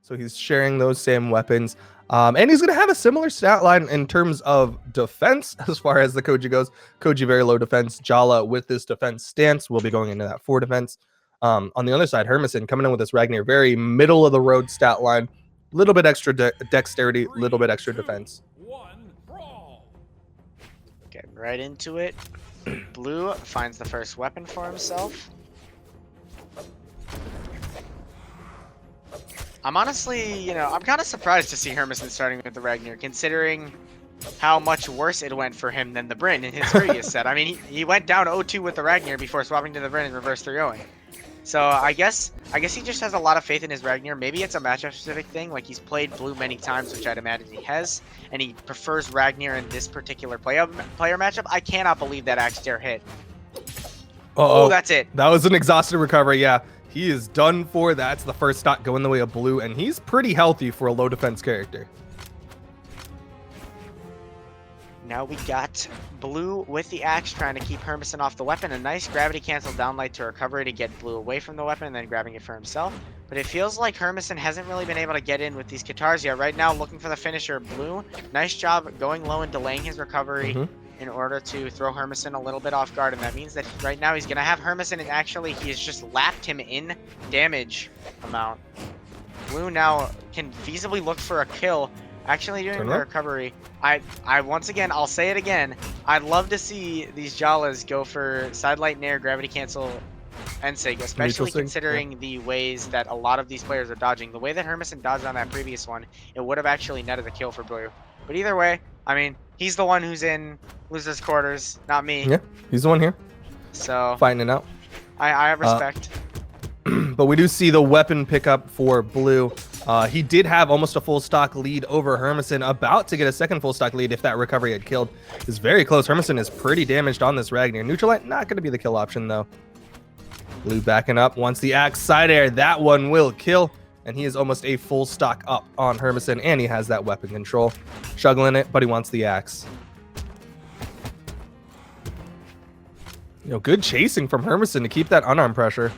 So he's sharing those same weapons. And he's going to have a similar stat line in terms of defense as far as the Koji goes. Koji very low defense. Jala with this defense stance will be going into that 4 defense. On the other side, Hermison coming in with this Ragnar, very middle of the road stat line. Little bit extra dexterity, little bit extra defense. Getting right into it. Blue finds the first weapon for himself. I'm honestly, I'm kind of surprised to see Hermison starting with the Ragnar, considering how much worse it went for him than the Brynn in his previous set. I mean, he went down 0-2 with the Ragnar before swapping to the Brynn and reverse 3-0ing. So I guess he just has a lot of faith in his Ragnar. Maybe it's a matchup specific thing, like he's played blue many times, which I'd imagine he has, and he prefers Ragnar in this particular player matchup. I cannot believe that axe dare hit. Oh, that's it. That was an exhausted recovery, yeah. He is done for. That's the first stock going the way of blue, and he's pretty healthy for a low defense character. Now we got blue with the axe trying to keep Hermison off the weapon. A nice gravity cancel downlight to recovery to get blue away from the weapon and then grabbing it for himself. But it feels like Hermison hasn't really been able to get in with these Katars yet. Right now looking for the finisher. Blue, nice job going low and delaying his recovery in order to throw Hermison a little bit off guard. And that means that right now he's going to have Hermison, and actually he has just lapped him in damage amount. Blue now can feasibly look for a kill. Actually doing the recovery. I once again, I'll say it again. I'd love to see these Jalas go for sidelight nair, gravity cancel, and Sig, especially considering the ways that a lot of these players are dodging. The way that Hermison dodged on that previous one, it would have actually netted a kill for blue. But either way, I mean, he's the one who's in losers quarters, not me. Yeah, he's the one here. So fighting it out. I respect. But we do see the weapon pickup for blue. He did have almost a full stock lead over Hermison, about to get a second full stock lead if that recovery had killed. It's very close. Hermison is pretty damaged on this Ragnar. Neutralite not going to be the kill option though. Blue backing up, wants the axe side air. That one will kill, and he is almost a full stock up on Hermison, and he has that weapon control. Juggling it, but he wants the axe. Good chasing from Hermison to keep that unarmed pressure.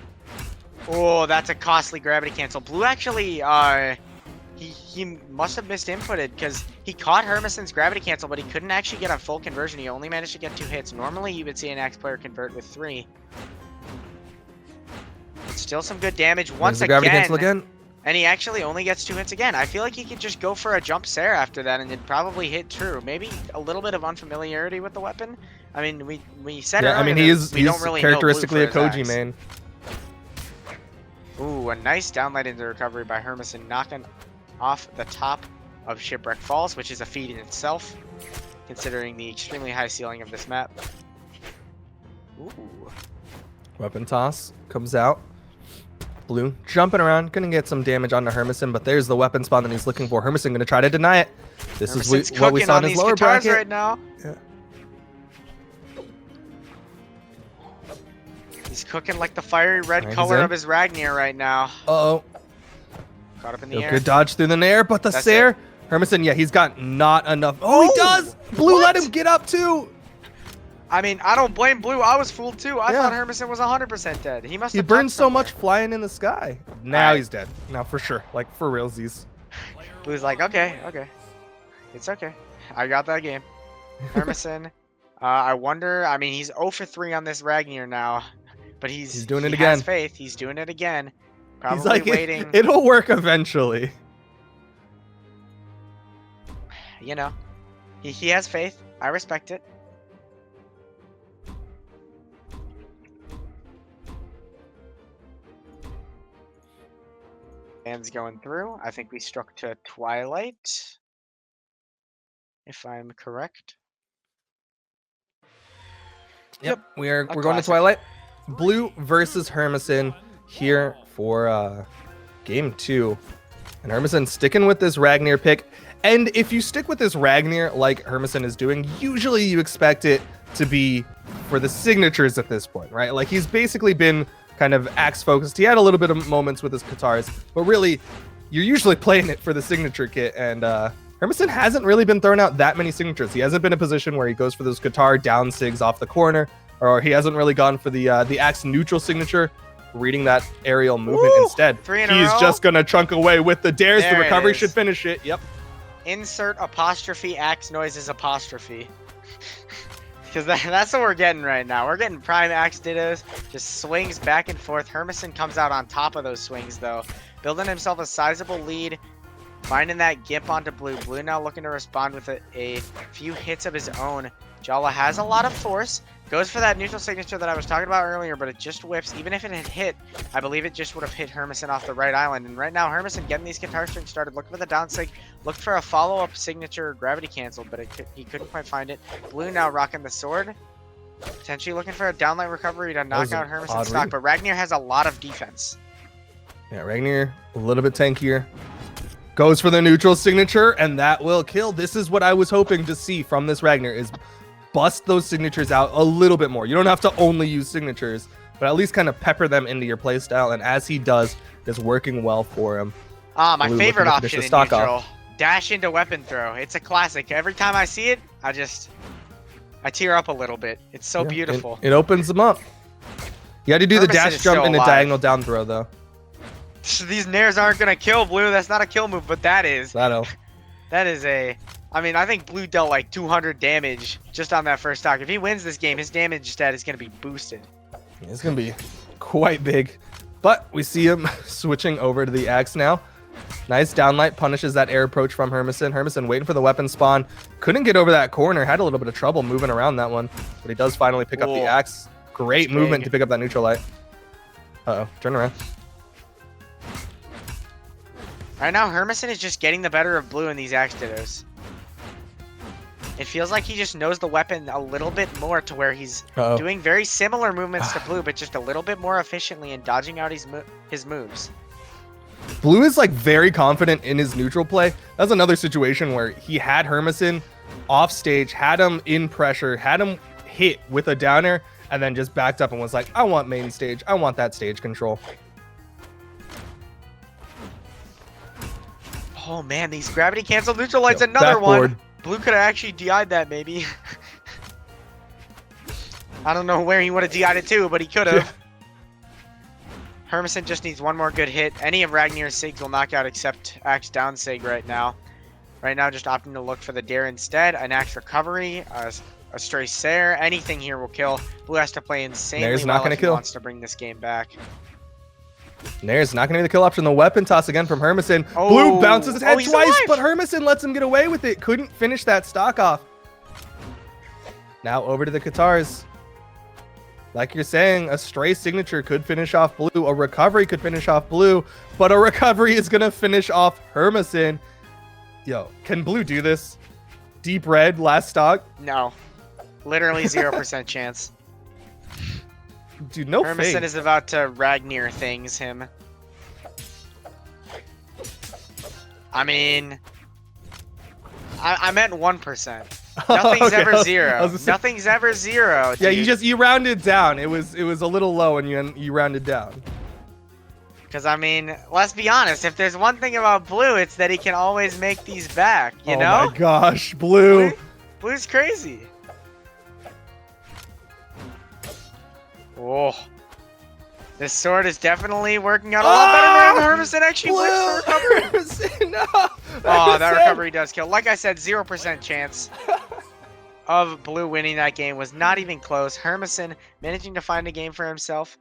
Oh, that's a costly gravity cancel. Blue actually, he must have misinputted because he caught Hermison's gravity cancel, but he couldn't actually get a full conversion. He only managed to get 2 hits. Normally, you would see an axe player convert with 3. Still some good damage once again. Gravity cancel again. And he actually only gets 2 hits again. I feel like he could just go for a jump Sair after that and it'd probably hit true. Maybe a little bit of unfamiliarity with the weapon. I mean, we said earlier, I mean, he's really characteristically a Koji main. Ooh, a nice downlight into recovery by Hermison, knocking off the top of Shipwreck Falls, which is a feat in itself, considering the extremely high ceiling of this map. Ooh. Weapon toss comes out. Blue jumping around, gonna get some damage onto Hermison, but there's the weapon spawn that he's looking for. Hermison gonna try to deny it. This is what we saw in his lower bracket right now. Yeah. He's cooking like the fiery red color of his Ragnar right now. Uh-oh. Caught up in the air. Good dodge through the nair, but the Sair. Hermison, yeah, he's got not enough. Oh, he does! Blue let him get up too. I mean, I don't blame Blue. I was fooled too. I thought Hermison was 100% dead. He must have burned so much flying in the sky. Now he's dead. Now for sure. Like for realsies. Blue's like, okay. It's okay. I got that game. Hermison. I wonder, I mean, he's 0 for 3 on this Ragnar now. But he's doing it again. He has faith. He's doing it again. Probably he's like, waiting. It'll work eventually. He has faith. I respect it. Fans going through. I think we struck to Twilight, if I'm correct. Yep. We're going to Twilight. Blue versus Hermison here for game 2. And Hermison sticking with this Ragnar pick. And if you stick with this Ragnar like Hermison is doing, usually you expect it to be for the signatures at this point, right? Like he's basically been kind of axe focused. He had a little bit of moments with his Katars, but really you're usually playing it for the signature kit. And Hermison hasn't really been throwing out that many signatures. He hasn't been in a position where he goes for those Katar down sigs off the corner, or he hasn't really gone for the axe neutral signature. reading that aerial movement Woo! instead. 3 in a He's row. just going to chunk away with the dares. There The it recovery is. should finish it. Yep. Insert apostrophe axe noises apostrophe. Because that's what we're getting right now. We're getting prime axe dittos. Just swings back and forth. Hermison comes out on top of those swings, though. Building himself a sizable lead. Finding that gimp onto Blue. Blue now looking to respond with a few hits of his own. Jala has a lot of force. Goes for that neutral signature that I was talking about earlier, but it just whiffs. Even if it had hit, I believe it just would have hit Hermison off the right island. And right now, Hermison getting these guitar strings started. Looking for the down sig. Looked for a follow-up signature gravity canceled, but he couldn't quite find it. Blue now rocking the sword. Potentially looking for a downlight recovery to knock out Hermison's stock. But Ragnar has a lot of defense. Yeah, Ragnar a little bit tankier. Goes for the neutral signature, and that will kill. This is what I was hoping to see from this Ragnar, is bust those signatures out a little bit more. You don't have to only use signatures, but at least kind of pepper them into your playstyle. And as he does, it's working well for him. My Blue favorite looking to finish option the in stock neutral. off. Dash into weapon throw. It's a classic. Every time I see it, I tear up a little bit. It's so Yeah, beautiful. It opens them up. You had to do the Hermison dash is jump still and the alive. diagonal down throw, though. These nairs aren't gonna kill Blue. That's not a kill move, but that is. That'll. That is a. I mean, I think Blue dealt like 200 damage just on that first stock. If he wins this game, his damage stat is gonna be boosted. It's going to be quite big. But we see him switching over to the axe now. Nice downlight punishes that air approach from Hermison. Hermison waiting for the weapon spawn. Couldn't get over that corner. Had a little bit of trouble moving around that one. But he does finally pick up the Cool. axe. Great Big. movement to pick up that neutral light. Uh-oh. Turn around. Right now, Hermison is just getting the better of Blue in these axe dittos. It feels like he just knows the weapon a little bit more to where he's Uh-oh. doing very similar movements to Blue, but just a little bit more efficiently and dodging out his moves. Blue is like very confident in his neutral play. That's another situation where he had Hermison off stage, had him in pressure, had him hit with a downer, and then just backed up and was like, I want main stage. I want that stage control. Oh man, these gravity cancel neutral lights, Yo, another backboard. one. Blue could have actually DI'd that maybe. I don't know where he would have DI'd it to, but he could have. Hermison just needs one more good hit. Any of Ragnar's Sigs will knock out except Axe down Sig right now. Right now, just opting to look for the dare instead. An Axe recovery, a stray Sair, anything here will kill. Blue has to play insanely Nair's not well gonna if he kill. wants to bring this game back. Nair's not going to be the kill option. The weapon toss again from Hermison. Oh. Blue bounces his head He's twice, alive. but Hermison lets him get away with it. Couldn't finish that stock off. Now over to the Katars. Like you're saying, a stray signature could finish off Blue. A recovery could finish off Blue, but a recovery is going to finish off Hermison. Yo, can Blue do this? Deep red, last stock? No. Literally 0% chance. Dude, no Hermison fade. is about to Ragnar things him. I mean, I meant 1%. Nothing's Okay, ever I was zero. gonna say- Nothing's ever zero. Yeah, dude. you rounded down. It was a little low and you rounded down. Because I mean, let's be honest. If there's one thing about Blue, it's that he can always make these back. You oh know, my gosh, Blue. Blue's crazy. Oh, this sword is definitely working out a lot better than Hermison actually wins the recovery. Hermison, no. Oh, that Hermison. recovery does kill. Like I said, 0% chance of Blue winning that game. Was not even close. Hermison managing to find a game for himself.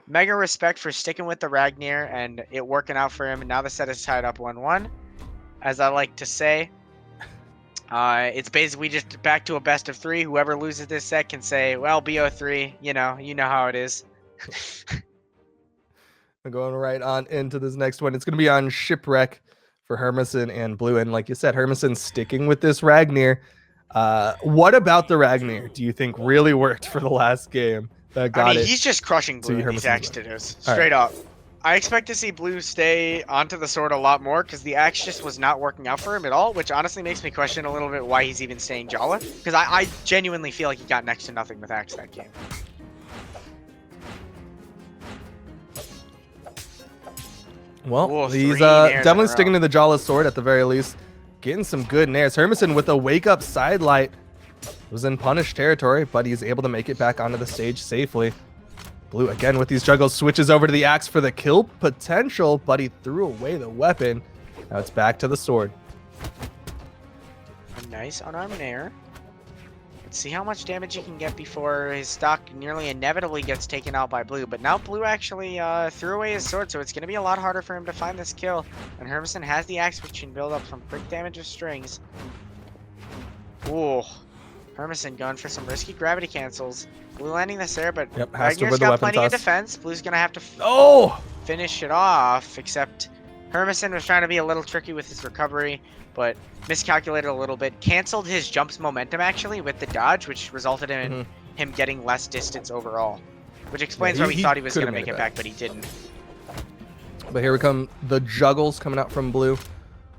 Mega respect for sticking with the Ragnar and it working out for him. And now the set is tied up 1-1. As I like to say, it's basically just back to a best of 3. Whoever loses this set can say, well, BO3, you know how it is. We're going right on into this next one. It's going to be on Shipwreck for Hermison and Blue. And like you said, Hermison sticking with this Ragnar. What about the Ragnar do you think really worked for the last game that got I mean, it? he's just crushing Blue to in these Hermison's axe way. dittos. All Straight up. I expect to see Blue stay onto the sword a lot more because the axe just was not working out for him at all, which honestly makes me question a little bit why he's even staying Jala. Because I genuinely feel like he got next to nothing with axe that game. Well, Whoa, he's 3 nairs in a definitely row. sticking to the Jala sword at the very least. Getting some good nairs. Hermison with a wake-up sidelight was in punished territory, but he's able to make it back onto the stage safely. Blue again with these juggles, switches over to the axe for the kill potential, but he threw away the weapon. Now it's back to the sword. A nice unarmed Nair. Let's see how much damage he can get before his stock nearly inevitably gets taken out by Blue. But now Blue actually threw away his sword, so it's going to be a lot harder for him to find this kill. And Hermison has the axe, which can build up some quick damage with strings. Ooh. Hermison going for some risky gravity cancels. Blue landing this there, but Yep, has to Ragnar's with the got weapon plenty toss. of defense. Blue's going to have to Oh! finish it off, except Hermison was trying to be a little tricky with his recovery, but miscalculated a little bit. Canceled his jump's momentum, actually, with the dodge, which resulted in him getting less distance overall. Which explains why we thought he was going to make it back, but he didn't. But here we come. The juggles coming out from Blue.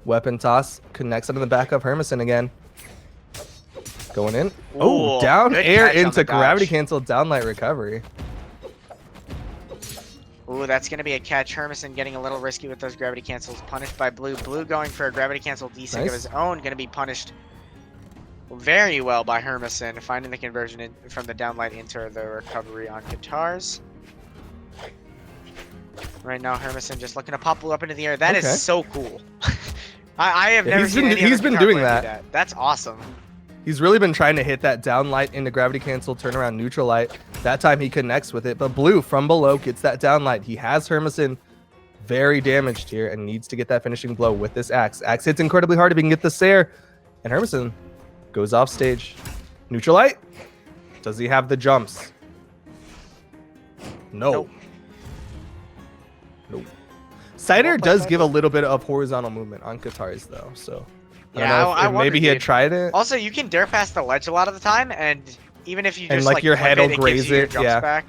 Weapon toss connects into the back of Hermison again. Going in. Oh, Ooh, down good air catch on into the gravity dodge. cancel, downlight recovery. Ooh, that's going to be a catch. Hermison getting a little risky with those gravity cancels. Punished by Blue. Blue going for a gravity cancel desync of his own. Going to be punished very well by Hermison. Finding the conversion from the downlight into the recovery on guitars. Right now, Hermison just looking to pop Blue up into the air. That is so cool. I have never seen any he's other been guitar doing player do that. That's awesome. He's really been trying to hit that downlight into gravity cancel, turn around neutral light. That time he connects with it, but Blue from below gets that downlight. He has Hermison very damaged here and needs to get that finishing blow with this axe. Axe hits incredibly hard if he can get the Sair, and Hermison goes off stage. Neutral light. Does he have the jumps? No. Nope. Nope. Cider does give a little bit of horizontal movement on guitars though, so Yeah, I don't know if maybe he had tried it. Also, you can dare past the ledge a lot of the time, and even if you just And, like, your flip head it, will it gives graze you your it, jumps yeah. back.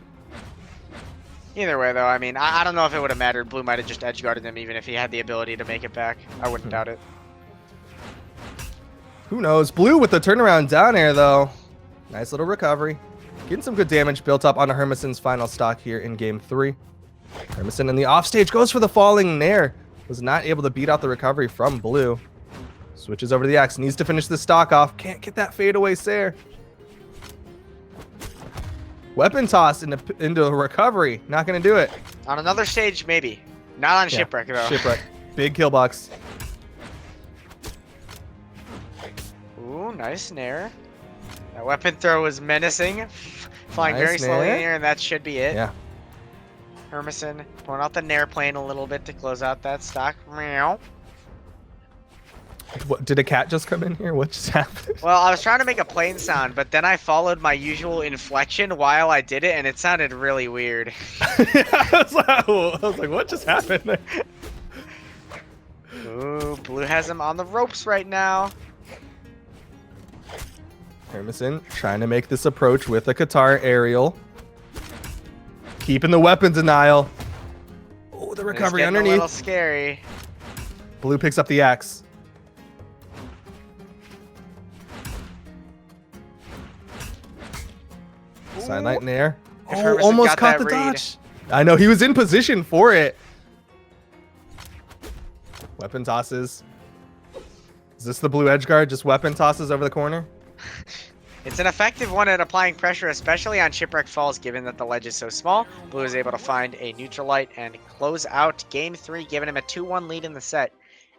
Either way, though, I mean, I don't know if it would have mattered. Blue might have just edge guarded him, even if he had the ability to make it back. I wouldn't doubt it. Who knows? Blue with the turnaround down air though. Nice little recovery. Getting some good damage built up onto Hermison's final stock here in game 3. Hermison in the offstage goes for the falling Nair. Was not able to beat out the recovery from Blue. Switches over to the axe. Needs to finish the stock off. Can't get that fadeaway Sair. Weapon toss into a recovery. Not going to do it. On another stage, maybe. Not on Shipwreck, though. Shipwreck. Big kill box. Ooh, nice Nair. That weapon throw was menacing. Flying Nice very slowly Nair. in the air, and that should be it. Yeah. Hermison pulling out the Nair plane a little bit to close out that stock. Meow. What, did a cat just come in here? What just happened? Well, I was trying to make a plane sound, but then I followed my usual inflection while I did it, and it sounded really weird. I was like, what just happened there? Ooh, Blue has him on the ropes right now. Hermison trying to make this approach with a Qatar aerial. Keeping the weapon denial. Oh, the recovery It's getting a little underneath. scary. Blue picks up the axe. Sidelight in the air. If Oh, Hermison almost got caught that the read. dodge. I know, he was in position for it. Weapon tosses. Is this the Blue edge guard? Just weapon tosses over the corner? It's an effective one at applying pressure, especially on Shipwreck Falls, given that the ledge is so small. Blue is able to find a neutral light and close out Game 3, giving him a 2-1 lead in the set.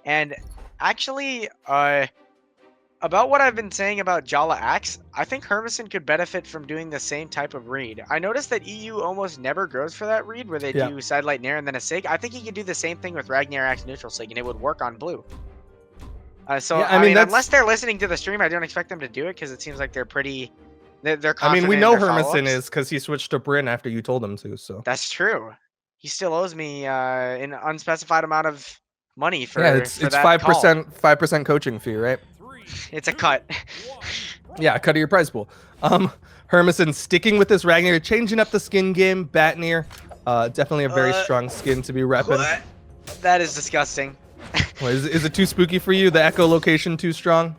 And actually, about what I've been saying about Jala Axe, I think Hermison could benefit from doing the same type of read. I noticed that EU almost never goes for that read, where they do Sidelight Nair and then a Sig. I think he could do the same thing with Ragnar Axe neutral Sig, and it would work on Blue. So Yeah, I mean, that's- unless they're listening to the stream, I don't expect them to do it because it seems like they're pretty. They're I confident mean, we in know their Hermison follow-ups. is because he switched to Bryn after you told him to, so. That's true. He still owes me an unspecified amount of money for. Yeah, it's for that 5% 5% coaching fee, right? call. It's a cut. Yeah, cut of your prize pool. Hermison sticking with this Ragnar, changing up the skin game. Batnir, definitely a very strong skin to be repping. That is disgusting. What, is it too spooky for you? The echolocation too strong?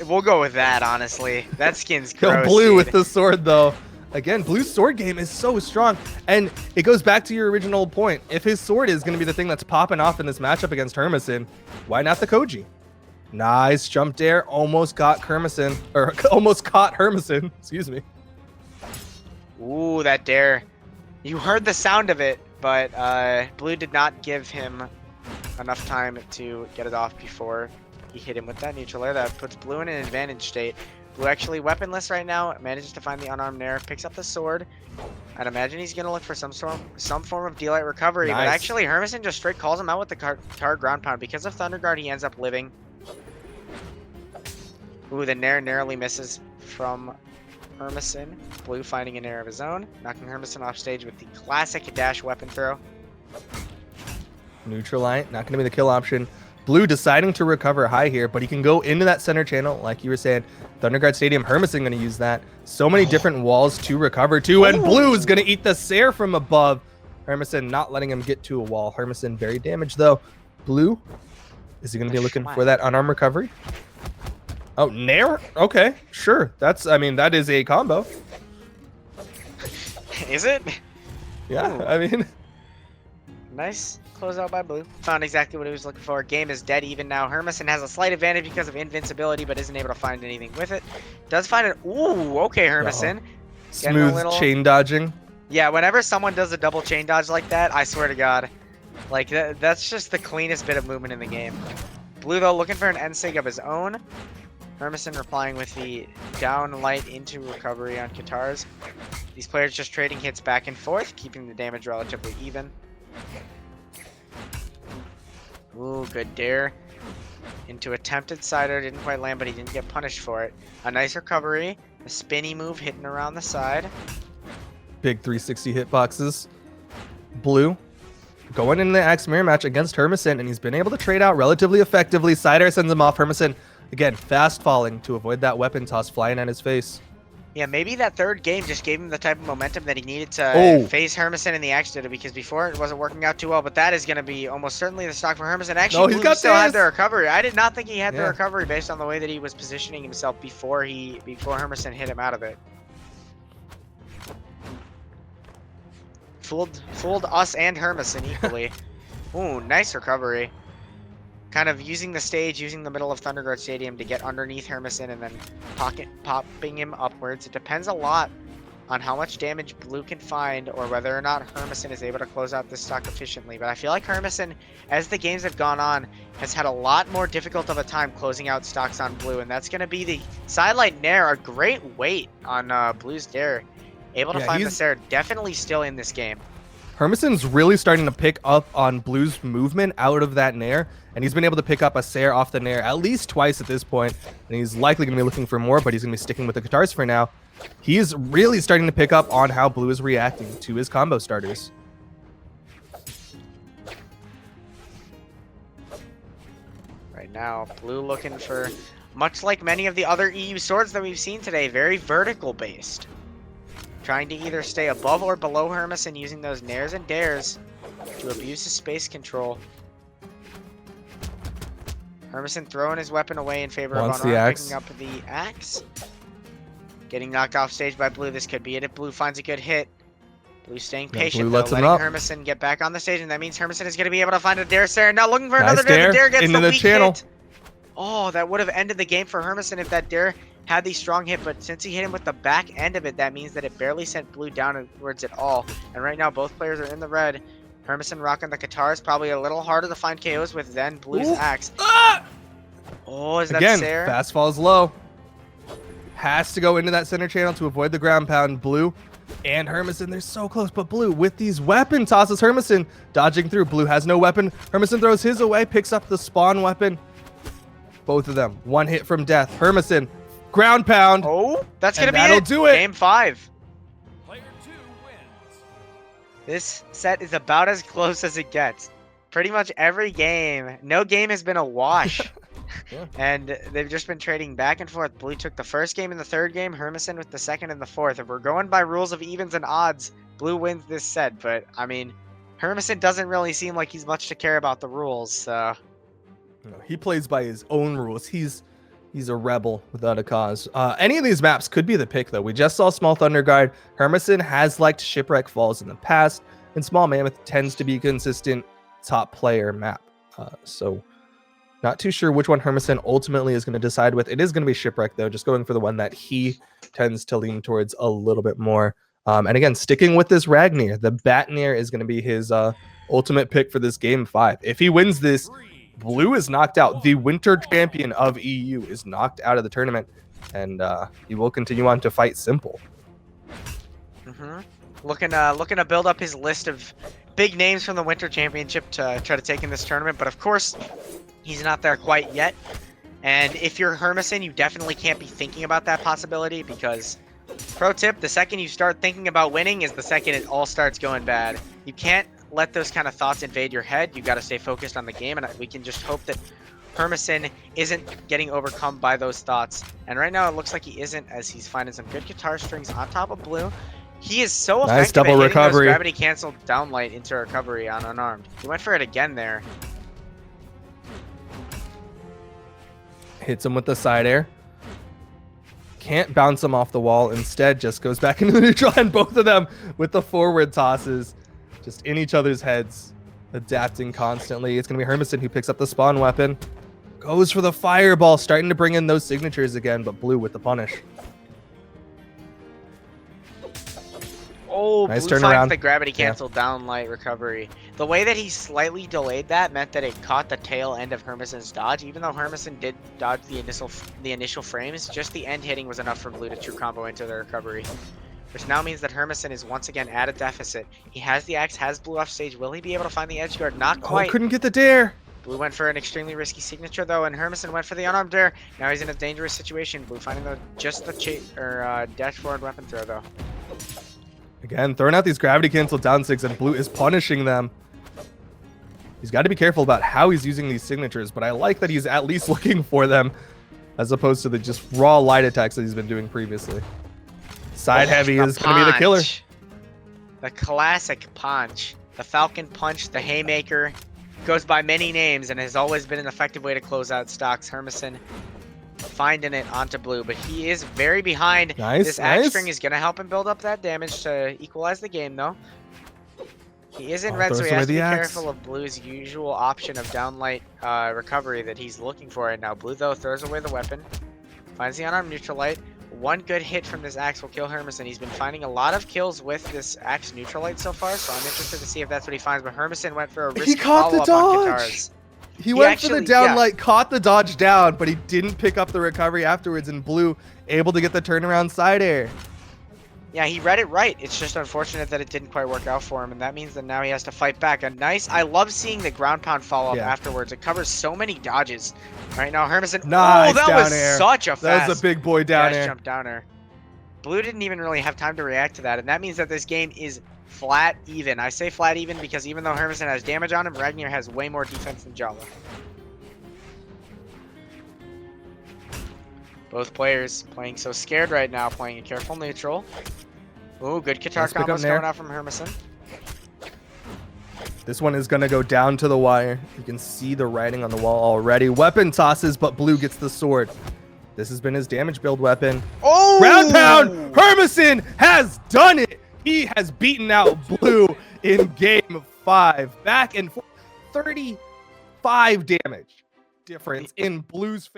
We'll go with that, honestly. That skin's Yo, gross. Blue dude. with the sword though. Again, Blue's sword game is so strong, and it goes back to your original point. If his sword is going to be the thing that's popping off in this matchup against Hermison, why not the Koji? Nice jump dare, almost got Hermison, or almost caught Hermison. Excuse me. Ooh, that dare. You heard the sound of it, but Blue did not give him enough time to get it off before he hit him with that neutral air. That puts Blue in an advantage state. Blue actually weaponless right now, manages to find the unarmed nair, picks up the sword. I'd imagine he's going to look for some form of daylight recovery, Nice. but actually Hermison just straight calls him out with the Katar ground pound. Because of Thunder Guard, he ends up living. Ooh, the nair narrowly misses from Hermison. Blue finding an nair of his own, knocking Hermison off stage with the classic dash weapon throw. Neutral light, not going to be the kill option. Blue deciding to recover high here, but he can go into that center channel, like you were saying. Thunderguard Stadium, Hermison going to use that. So many different walls to recover to, and Blue is going to eat the Sair from above. Hermison not letting him get to a wall. Hermison very damaged though. Blue, is he going to be looking for that unarmed recovery? Oh, Nair? Okay, sure. That is a combo. Is it? Yeah, Ooh. I mean... Nice closeout by Blue. Found exactly what he was looking for. Game is dead even now. Hermison has a slight advantage because of invincibility, but isn't able to find anything with it. Does find it. Ooh, okay, Hermison. Smooth chain dodging. Yeah, whenever someone does a double chain dodge like that, I swear to God, like that's just the cleanest bit of movement in the game. Blue, though, looking for an end sig of his own. Hermison replying with the down light into recovery on Katars. These players just trading hits back and forth, keeping the damage relatively even. Ooh, good dare. Into attempted sider, didn't quite land, but he didn't get punished for it. A nice recovery, a spinny move hitting around the side. Big 360 hitboxes. Blue going into the Axe Mirror match against Hermison, and he's been able to trade out relatively effectively. Sider sends him off. Hermison, again, fast falling to avoid that weapon toss flying at his face. Yeah, maybe that third game just gave him the type of momentum that he needed to face Hermison in the Axe Ditto, because before it wasn't working out too well, but that is going to be almost certainly the stock for Hermison. Actually, Blue still had the recovery. I did not think he had the recovery based on the way that he was positioning himself before Hermison hit him out of it. Fooled us and Hermison equally. Ooh, nice recovery. Kind of using the stage, using the middle of Thunderguard Stadium to get underneath Hermison and then popping him upwards. It depends a lot on how much damage Blue can find or whether or not Hermison is able to close out this stock efficiently. But I feel like Hermison, as the games have gone on, has had a lot more difficult of a time closing out stocks on Blue, and that's going to be the Sidelight Nair, a great weight on Blue's dare. Able to find the Sair, definitely still in this game. Hermison's really starting to pick up on Blue's movement out of that Nair, and he's been able to pick up a Sair off the Nair at least twice at this point, and he's likely going to be looking for more, but he's going to be sticking with the Katars for now. He is really starting to pick up on how Blue is reacting to his combo starters. Right now, Blue looking for, much like many of the other EU swords that we've seen today, very vertical based. Trying to either stay above or below Hermison using those nairs and dares to abuse his space control. Hermison throwing his weapon away in favor of unarmed, picking up the axe. Getting knocked off stage by Blue. This could be it if Blue finds a good hit. Blue staying patient, though, letting Hermison get back on the stage, and that means Hermison is going to be able to find a dare Sair. Now looking for another dare. The dare gets the weak hit. Oh, that would have ended the game for Hermison if that dare had the strong hit, but since he hit him with the back end of it, that means that it barely sent Blue downwards at all. And right now, both players are in the red. Hermison rocking the Katars, probably a little harder to find KOs with than Blue's axe. Oh, is that Sair? Fast falls low. Has to go into that center channel to avoid the ground pound. Blue and Hermison, they're so close, but Blue with these weapon tosses. Hermison dodging through. Blue has no weapon. Hermison throws his away, picks up the spawn weapon. Both of them, one hit from death. Hermison, ground pound. Oh, that's going to be that'll do it. Game 5. Player 2 wins. This set is about as close as it gets. Pretty much every game. No game has been a wash. Yeah. And they've just been trading back and forth. Blue took the first game and the third game. Hermison with the second and the fourth. If we're going by rules of evens and odds, Blue wins this set. But, I mean, Hermison doesn't really seem like he's much to care about the rules, so... No, he plays by his own rules. He's a rebel without a cause. Any of these maps could be the pick, though. We just saw Small Thunderguard. Hermison has liked Shipwreck Falls in the past, and Small Mammoth tends to be a consistent top player map. So not too sure which one Hermison ultimately is going to decide with. It is going to be Shipwreck, though, just going for the one that he tends to lean towards a little bit more. And again, sticking with this Ragnir, the Batnir is going to be his ultimate pick for this game 5. If he wins this, Blue is knocked out. The winter champion of EU is knocked out of the tournament, and he will continue on to fight Simple. Looking to build up his list of big names from the Winter Championship to try to take in this tournament, but of course, he's not there quite yet. And if you're Hermison, you definitely can't be thinking about that possibility, because, pro tip, the second you start thinking about winning is the second it all starts going bad. You can't let those kind of thoughts invade your head. You got to stay focused on the game, and we can just hope that Hermison isn't getting overcome by those thoughts. And right now it looks like he isn't, as he's finding some good guitar strings on top of Blue. He is so effective nice double at hitting recovery. those gravity canceled downlight into recovery on unarmed. He went for it again there. Hits him with the side air. Can't bounce him off the wall. Instead, just goes back into the neutral, and both of them with the forward tosses, just in each other's heads, adapting constantly. It's going to be Hermison who picks up the spawn weapon. Goes for the fireball, starting to bring in those signatures again, but Blue with the punish. Oh, nice Blue turnaround. finds the gravity cancel downlight recovery. The way that he slightly delayed that meant that it caught the tail end of Hermison's dodge. Even though Hermison did dodge the initial frames, just the end hitting was enough for Blue to true combo into the recovery. Which now means that Hermison is once again at a deficit. He has the axe, has Blue off stage. Will he be able to find the edge guard? Not quite. Oh, couldn't get the dare. Blue went for an extremely risky signature though, and Hermison went for the unarmed dare. Now he's in a dangerous situation. Blue finding just the dash forward weapon throw though. Again, throwing out these gravity cancel down 6, and Blue is punishing them. He's got to be careful about how he's using these signatures, but I like that he's at least looking for them, as opposed to the just raw light attacks that he's been doing previously. Side heavy is going to be the killer. The classic punch. The Falcon Punch, the Haymaker. Goes by many names and has always been an effective way to close out stocks. Hermison finding it onto Blue, but he is very behind. This axe string is going to help him build up that damage to equalize the game, though. He is in red, so he has to be careful of Blue's usual option of downlight recovery that he's looking for right now. Blue, though, throws away the weapon. Finds the unarmed neutral light. One good hit from this axe will kill Hermison. He's been finding a lot of kills with this axe neutral light so far, so I'm interested to see if that's what he finds. But Hermison went for a risky follow-up on guitars. He went for the downlight, caught the dodge down, but he didn't pick up the recovery afterwards, and Blue able to get the turnaround side air. Yeah, he read it right. It's just unfortunate that it didn't quite work out for him, and that means that now he has to fight back. I love seeing the ground pound follow-up afterwards. It covers so many dodges. Right now, Hermison. Nice oh, that down was air. such a fast. That was a big boy down air. Jump down air. Blue didn't even really have time to react to that, and that means that this game is flat even. I say flat even because even though Hermison has damage on him, Ragnir has way more defense than Jala. Both players playing so scared right now, playing a careful neutral. Ooh, good guitar combos coming out from Hermison. This one is going to go down to the wire. You can see the writing on the wall already. Weapon tosses, but Blue gets the sword. This has been his damage build weapon. Oh! Ground pound! Hermison has done it! He has beaten out Blue in game 5. Back and forth. 35 damage difference in Blue's favor.